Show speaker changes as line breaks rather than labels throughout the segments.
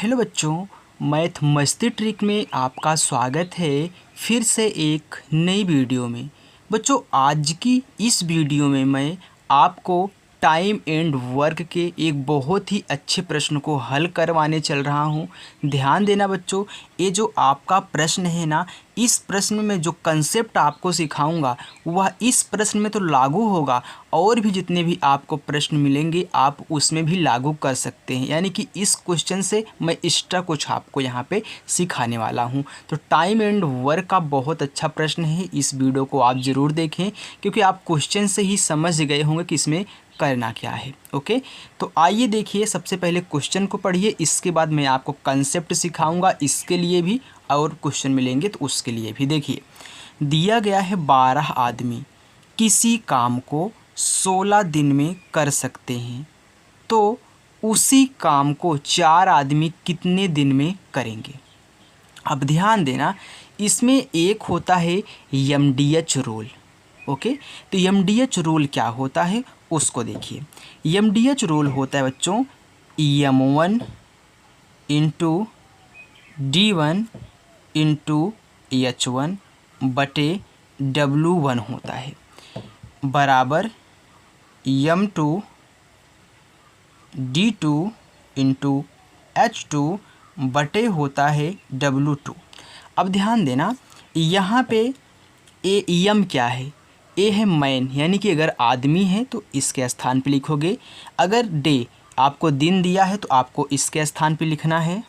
Hello बच्चों, math मस्ती trick में आपका स्वागत है फिर से एक नई वीडियो में। बच्चों, आज की इस वीडियो में मैं आपको टाइम एंड वर्क के एक बहुत ही अच्छे प्रश्न को हल करवाने चल रहा हूं। ध्यान देना बच्चों, ये जो आपका प्रश्न है ना, इस प्रश्न में जो कंसेप्ट आपको सिखाऊंगा वह इस प्रश्न में तो लागू होगा, और भी जितने भी आपको प्रश्न मिलेंगे आप उसमें भी लागू कर सकते हैं। यानी कि इस क्वेश्चन से मैं एक्स्ट्रा कुछ आपको यहाँ पे सिखाने वाला हूँ। तो टाइम एंड वर्क का बहुत अच्छा प्रश्न है, इस वीडियो को आप ज़रूर देखें क्योंकि आप क्वेश्चन से ही समझ गए होंगे कि इसमें करना क्या है। ओके, तो आइए देखिए, सबसे पहले क्वेश्चन को पढ़िए, इसके बाद मैं आपको कंसेप्ट सिखाऊंगा, इसके लिए भी और क्वेश्चन मिलेंगे तो उसके लिए भी। देखिए, दिया गया है 12 आदमी किसी काम को 16 दिन में कर सकते हैं, तो उसी काम को 4 आदमी कितने दिन में करेंगे। अब ध्यान देना, इसमें एक होता है एमडीएच रूल। ओके, तो एमडीएच रूल क्या होता है उसको देखिए। एमडीएच रूल होता है बच्चों M1 into D1 into H1 बटे W1 होता है, बराबर M2 D2 इंटू H2 बटे होता है W2। अब ध्यान देना, यहाँ पे एम क्या है, ए है मैन, यानी कि अगर आदमी है तो इसके स्थान पे लिखोगे। अगर डे आपको दिन दिया है तो आपको इसके स्थान पे लिखना है।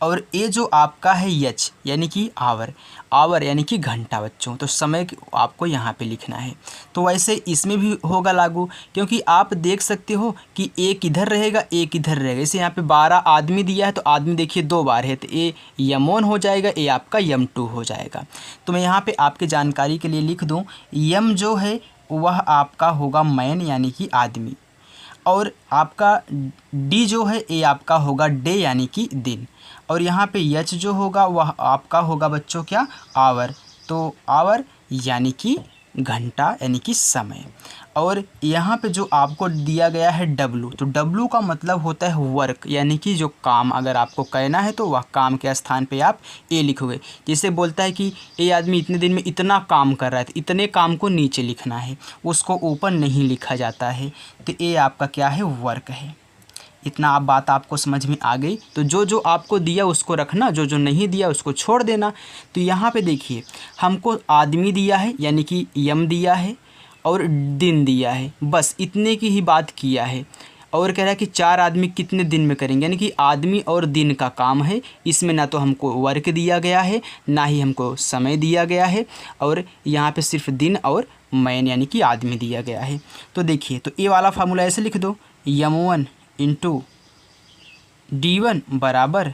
और ये जो आपका है एच यानी कि आवर, आवर यानी कि घंटा बच्चों, तो समय आपको यहाँ पे लिखना है। तो वैसे इसमें भी होगा लागू, क्योंकि आप देख सकते हो कि एक इधर रहेगा एक इधर रहेगा। जैसे यहाँ पे 12 आदमी दिया है तो आदमी देखिए 2 बार है, तो ये M1 हो जाएगा, ये आपका M2 हो जाएगा। तो मैं यहाँ पे आपके जानकारी के लिए लिख दूँ, M जो है वह आपका होगा मैन यानी कि आदमी, और आपका डी जो है ये आपका होगा डे यानी कि दिन, और यहाँ पे एच जो होगा वह आपका होगा बच्चों क्या, आवर। तो आवर यानी कि घंटा यानी कि समय। और यहाँ पे जो आपको दिया गया है डब्लू, तो डब्लू का मतलब होता है वर्क, यानी कि जो काम अगर आपको करना है तो वह काम के स्थान पे आप ए लिखोगे। जैसे बोलता है कि ये आदमी इतने दिन में इतना काम कर रहा है, तो इतने काम को नीचे लिखना है, उसको ऊपर नहीं लिखा जाता है। तो ये आपका क्या है, वर्क है। इतना आप बात आपको समझ में आ गई। तो जो जो आपको दिया उसको रखना, जो जो नहीं दिया उसको छोड़ देना। तो यहाँ पे देखिए, हमको आदमी दिया है यानी कि यम दिया है, और दिन दिया है, बस इतने की ही बात किया है। और कह रहा है कि 4 आदमी कितने दिन में करेंगे, यानी कि आदमी और दिन का काम है। इसमें ना तो हमको वर्क दिया गया है, ना ही हमको समय दिया गया है, और यहाँ पे सिर्फ दिन और मैन यानी कि आदमी दिया गया है। तो देखिए, तो ये वाला फार्मूला ऐसे लिख दो, M1 इंटू D1 बराबर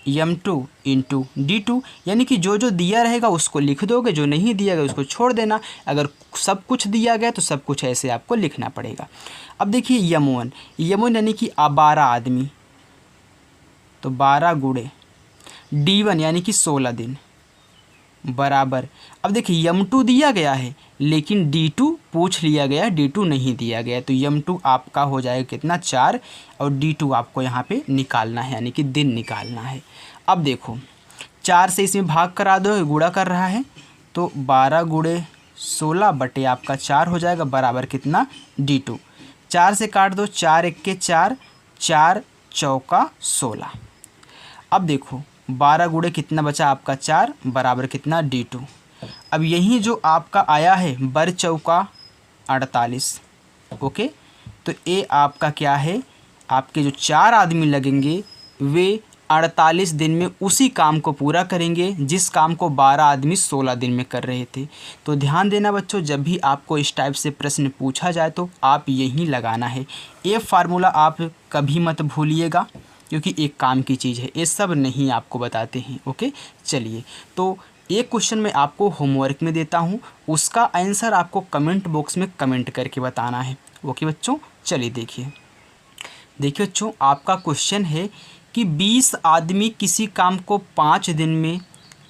M2 इंटू D2, यानी कि जो जो दिया रहेगा उसको लिख दोगे, जो नहीं दिया गया उसको छोड़ देना। अगर सब कुछ दिया गया तो सब कुछ ऐसे आपको लिखना पड़ेगा। अब देखिए M1 यानी कि 12 आदमी, तो 12 गुणे D1 यानी कि 16 दिन बराबर। अब देखिए M2 दिया गया है लेकिन D2 पूछ लिया गया है, D2 नहीं दिया गया, तो M2 आपका हो जाएगा कितना, 4, और D2 आपको यहाँ पे निकालना है यानी कि दिन निकालना है। अब देखो, 4 से इसमें भाग करा दो, गुणा कर रहा है, तो 12 गुणे 16 बटे आपका 4 हो जाएगा, बराबर कितना, D2। 4 से काट दो, 4 1 4, 4 चौका 16। अब देखो 12 गुणे कितना बचा आपका, 4, बराबर कितना, D2। अब यही जो आपका आया है बर चौका 48। ओके, तो ये आपका क्या है, आपके जो 4 आदमी लगेंगे वे 48 दिन में उसी काम को पूरा करेंगे जिस काम को 12 आदमी 16 दिन में कर रहे थे। तो ध्यान देना बच्चों, जब भी आपको इस टाइप से प्रश्न पूछा जाए तो आप यही लगाना है। ये फार्मूला आप कभी मत भूलिएगा, क्योंकि एक काम की चीज़ है, ये सब नहीं आपको बताते हैं। ओके, चलिए, तो एक क्वेश्चन मैं आपको होमवर्क में देता हूँ, उसका आंसर आपको कमेंट बॉक्स में कमेंट करके बताना है। ओके बच्चों, चलिए देखिए बच्चों, आपका क्वेश्चन है कि 20 आदमी किसी काम को 5 दिन में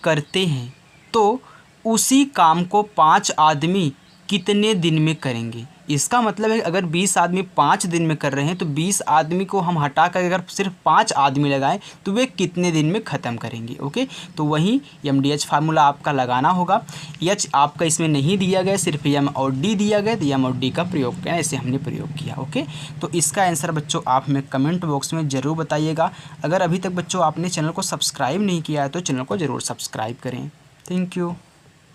करते हैं, तो उसी काम को 5 आदमी कितने दिन में करेंगे। इसका मतलब है अगर 20 आदमी 5 दिन में कर रहे हैं तो 20 आदमी को हम हटा कर अगर सिर्फ 5 आदमी लगाएं तो वे कितने दिन में ख़त्म करेंगे। ओके, तो वही MDH फार्मूला आपका लगाना होगा। H आपका इसमें नहीं दिया गया, सिर्फ M और D दिया गया, तो M और D का प्रयोग किया, ऐसे हमने प्रयोग किया। ओके, तो इसका आंसर बच्चों आप हमें कमेंट बॉक्स में ज़रूर बताइएगा। अगर अभी तक बच्चों आपने चैनल को सब्सक्राइब नहीं किया है तो चैनल को ज़रूर सब्सक्राइब करें। Thank you.